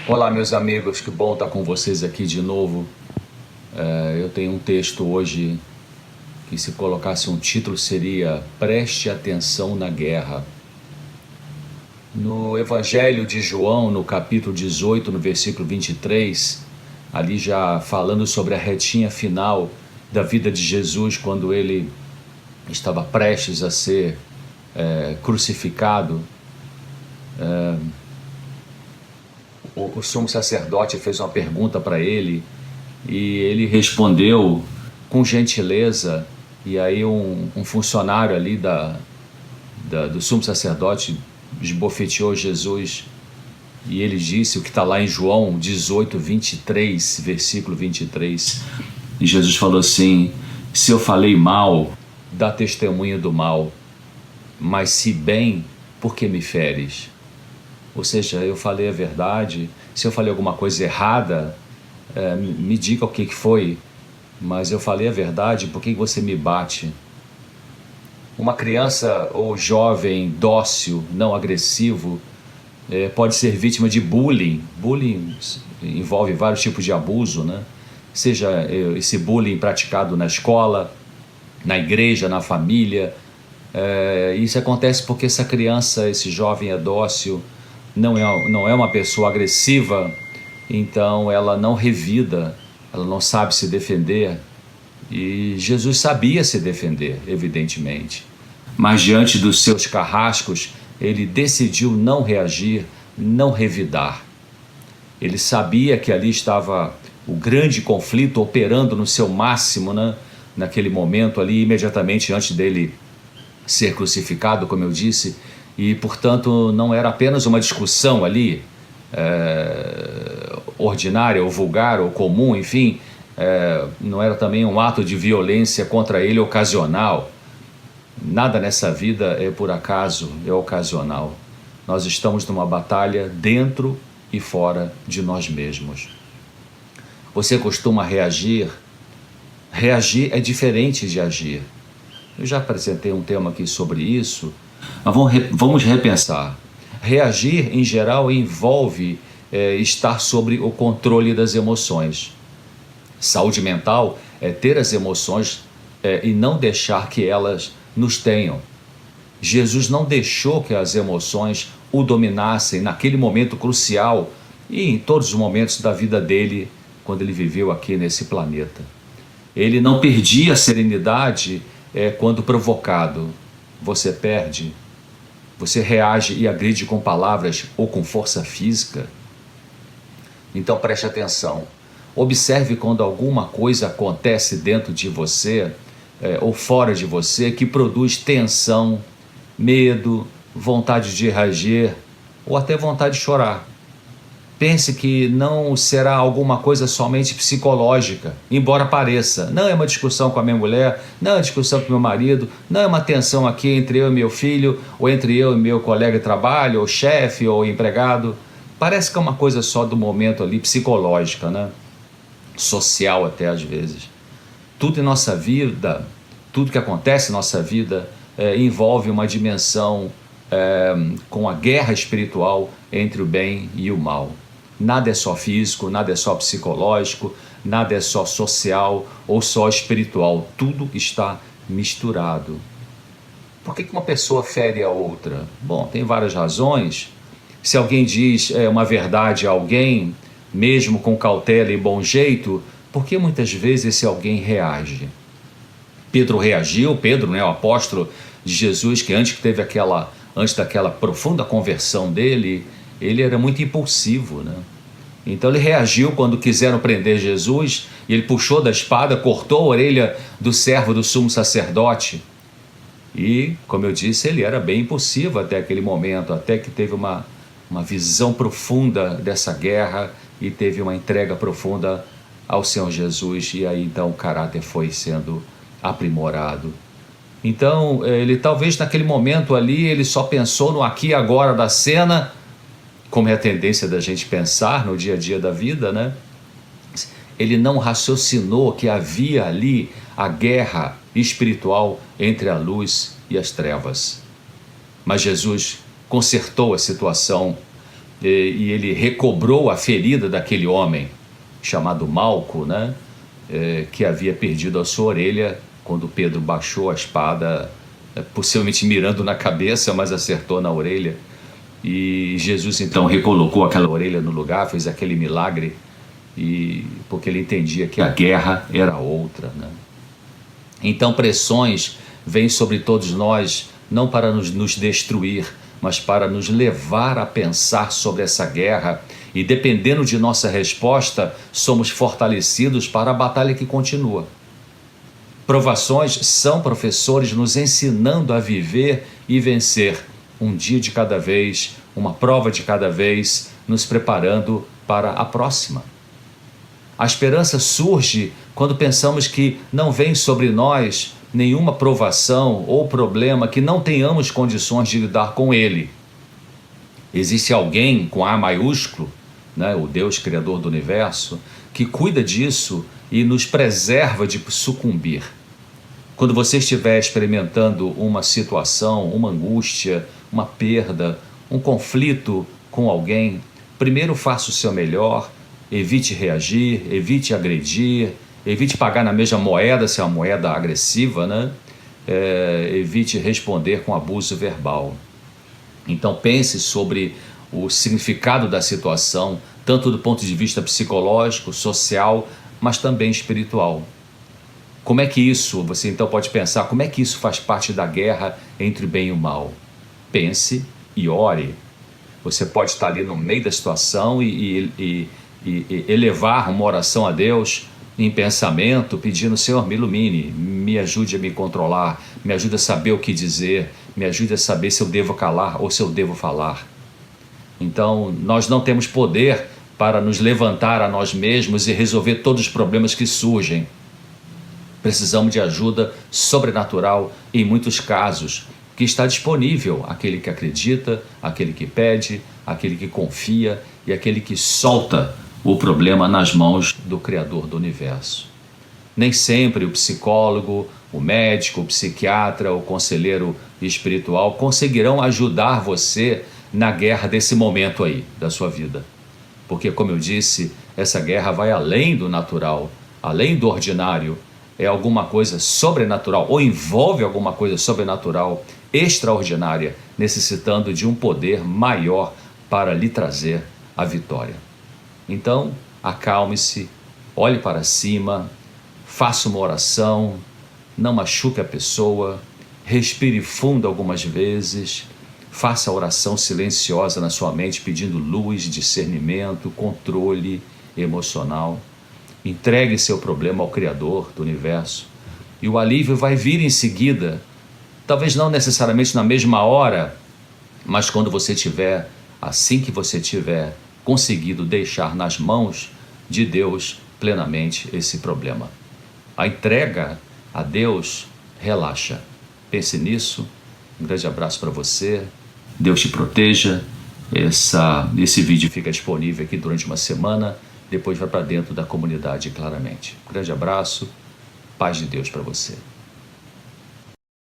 Olá, meus amigos, que bom estar com vocês aqui de novo. Eu tenho um texto hoje que, se colocasse um título, seria Preste Atenção na Guerra. No Evangelho de João, no capítulo 18, no versículo 23, ali já falando sobre a retinha final da vida de Jesus, quando ele estava prestes a ser crucificado, o sumo sacerdote fez uma pergunta para ele e ele respondeu com gentileza. E aí um funcionário ali do sumo sacerdote esbofeteou Jesus e ele disse o que está lá em João 18, 23, versículo 23. E Jesus falou assim: se eu falei mal, dá testemunho do mal, mas se bem, por que me feres? Ou seja, eu falei a verdade. Se eu falei alguma coisa errada, me diga o que foi, mas eu falei a verdade, por que você me bate? Uma criança ou jovem dócil, não agressivo, pode ser vítima de bullying. Bullying envolve vários tipos de abuso, né? Seja esse bullying praticado na escola, na igreja, na família. Isso acontece porque essa criança, esse jovem é dócil, não é uma pessoa agressiva, então ela não revida, ela não sabe se defender. E Jesus sabia se defender, evidentemente, mas diante dos seus carrascos, ele decidiu não reagir, não revidar. Ele sabia que ali estava o grande conflito operando no seu máximo, né? Naquele momento ali, imediatamente antes dele ser crucificado, como eu disse, e portanto não era apenas uma discussão ali ordinária ou vulgar ou comum, enfim, não era também um ato de violência contra ele ocasional. Nada nessa vida é por acaso, é ocasional. Nós estamos numa batalha dentro e fora de nós mesmos. Você costuma reagir? Reagir é diferente de agir. Eu já apresentei um tema aqui sobre isso, mas vamos repensar. Reagir, em geral, envolve estar sob o controle das emoções. Saúde mental é ter as emoções e não deixar que elas nos tenham. Jesus não deixou que as emoções o dominassem naquele momento crucial e em todos os momentos da vida dele, quando ele viveu aqui nesse planeta. Ele não perdia a serenidade quando provocado. Você perde, você reage e agride com palavras ou com força física. Então preste atenção. Observe quando alguma coisa acontece dentro de você ou fora de você que produz tensão, medo, vontade de reagir ou até vontade de chorar. Pense que não será alguma coisa somente psicológica, embora pareça. Não é uma discussão com a minha mulher, não é uma discussão com o meu marido, não é uma tensão aqui entre eu e meu filho, ou entre eu e meu colega de trabalho, ou chefe, ou empregado. Parece que é uma coisa só do momento ali, psicológica, né? Social até às vezes. Tudo em nossa vida, tudo que acontece em nossa vida envolve uma dimensão com a guerra espiritual entre o bem e o mal. Nada é só físico, nada é só psicológico, nada é só social ou só espiritual. Tudo está misturado. Por que uma pessoa fere a outra? Bom, tem várias razões. Se alguém diz uma verdade a alguém, mesmo com cautela e bom jeito, por que muitas vezes esse alguém reage? Pedro reagiu, Pedro, né, o apóstolo de Jesus, que antes daquela profunda conversão dele, ele era muito impulsivo, né? Então ele reagiu quando quiseram prender Jesus, e ele puxou da espada, cortou a orelha do servo do sumo sacerdote. E, como eu disse, ele era bem impulsivo até aquele momento, até que teve uma visão profunda dessa guerra e teve uma entrega profunda ao Senhor Jesus, e aí então o caráter foi sendo aprimorado. Então ele talvez naquele momento ali ele só pensou no aqui e agora da cena, como é a tendência da gente pensar no dia a dia da vida, né? Ele não raciocinou que havia ali a guerra espiritual entre a luz e as trevas. Mas Jesus consertou a situação, e ele recobrou a ferida daquele homem chamado Malco, né? Que havia perdido a sua orelha quando Pedro baixou a espada, possivelmente mirando na cabeça, mas acertou na orelha. E Jesus então recolocou aquela orelha no lugar, fez aquele milagre, porque ele entendia que a guerra era outra, né? Então pressões vêm sobre todos nós, não para nos destruir, mas para nos levar a pensar sobre essa guerra, e dependendo de nossa resposta, somos fortalecidos para a batalha que continua. Provações são professores nos ensinando a viver e vencer, um dia de cada vez, uma prova de cada vez, nos preparando para a próxima. A esperança surge quando pensamos que não vem sobre nós nenhuma provação ou problema que não tenhamos condições de lidar com ele. Existe alguém com A maiúsculo, né, o Deus Criador do Universo, que cuida disso e nos preserva de sucumbir. Quando você estiver experimentando uma situação, uma angústia, uma perda, um conflito com alguém, primeiro faça o seu melhor, evite reagir, evite agredir, evite pagar na mesma moeda, se é uma moeda agressiva, né? Evite responder com abuso verbal. Então pense sobre o significado da situação, tanto do ponto de vista psicológico, social, mas também espiritual. Como é que isso, você então pode pensar, como é que isso faz parte da guerra entre o bem e o mal? Pense e ore. Você pode estar ali no meio da situação e elevar uma oração a Deus em pensamento, pedindo: Senhor, me ilumine, me ajude a me controlar, me ajude a saber o que dizer, me ajude a saber se eu devo calar ou se eu devo falar. Então, nós não temos poder para nos levantar a nós mesmos e resolver todos os problemas que surgem. Precisamos de ajuda sobrenatural em muitos casos, que está disponível àquele que acredita, àquele que pede, àquele que confia e àquele que solta o problema nas mãos do Criador do Universo. Nem sempre o psicólogo, o médico, o psiquiatra, o conselheiro espiritual conseguirão ajudar você na guerra desse momento aí da sua vida. Porque, como eu disse, essa guerra vai além do natural, além do ordinário. É alguma coisa sobrenatural, ou envolve alguma coisa sobrenatural, extraordinária, necessitando de um poder maior para lhe trazer a vitória. Então, acalme-se, olhe para cima, faça uma oração, não machuque a pessoa, respire fundo algumas vezes, faça a oração silenciosa na sua mente, pedindo luz, discernimento, controle emocional. Entregue seu problema ao Criador do Universo e o alívio vai vir em seguida, talvez não necessariamente na mesma hora, mas quando você tiver, assim que você tiver conseguido deixar nas mãos de Deus plenamente esse problema. A entrega a Deus relaxa. Pense nisso. Um grande abraço para você. Deus te proteja. Esse vídeo fica disponível aqui durante uma semana. Depois vai para dentro da comunidade claramente. Um grande abraço. Paz de Deus para você.